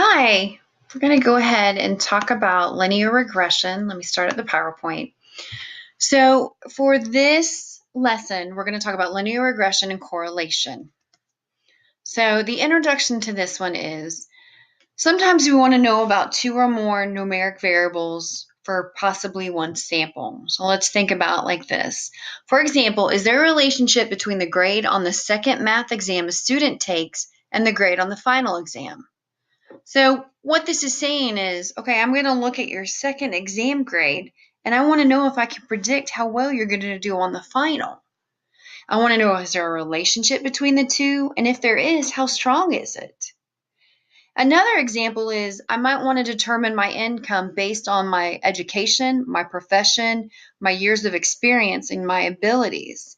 Hi, we're going to go ahead and talk about linear regression. Let me start at the PowerPoint. So for this lesson, we're going to talk about linear regression and correlation. So the introduction to this one is, sometimes we want to know about two or more numeric variables for possibly one sample. So let's think about like this. For example, is there a relationship between the grade on the second math exam a student takes and the grade on the final exam? So what this is saying is, okay, I'm going to look at your second exam grade, and I want to know if I can predict how well you're going to do on the final. I want to know, is there a relationship between the two? And if there is, how strong is it? Another example is I might want to determine my income based on my education, my profession, my years of experience, and my abilities.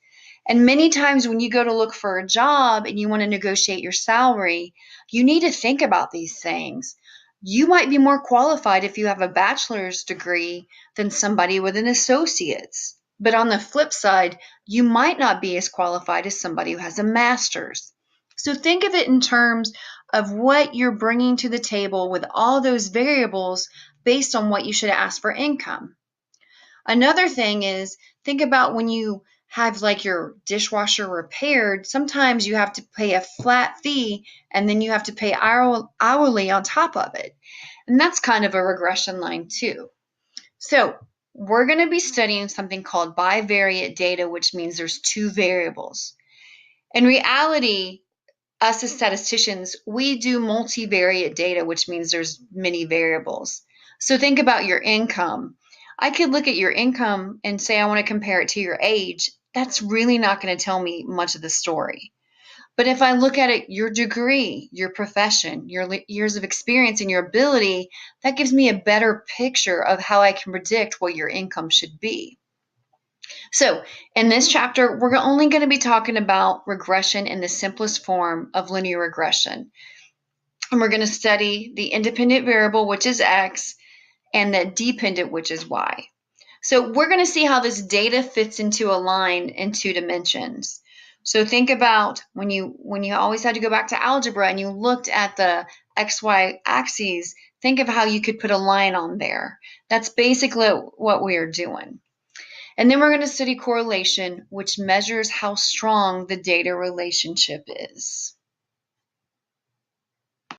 And many times when you go to look for a job and you want to negotiate your salary, you need to think about these things. You might be more qualified if you have a bachelor's degree than somebody with an associate's. But on the flip side, you might not be as qualified as somebody who has a master's. So think of it in terms of what you're bringing to the table with all those variables based on what you should ask for income. Another thing is, think about when you have like your dishwasher repaired, sometimes you have to pay a flat fee and then you have to pay hourly on top of it. And that's kind of a regression line too. So we're going to be studying something called bivariate data, which means there's two variables. In reality, us as statisticians, we do multivariate data, which means there's many variables. So think about your income. I could look at your income and say I want to compare it to your age. That's really not going to tell me much of the story. But if I look at it, your degree, your profession, your years of experience, and your ability, that gives me a better picture of how I can predict what your income should be. So in this chapter, we're only going to be talking about regression in the simplest form of linear regression. And we're going to study the independent variable, which is X, and the dependent, which is Y. So we're going to see how this data fits into a line in two dimensions. So think about when you always had to go back to algebra and you looked at the XY axes, think of how you could put a line on there. That's basically what we are doing. And then we're going to study correlation, which measures how strong the data relationship is.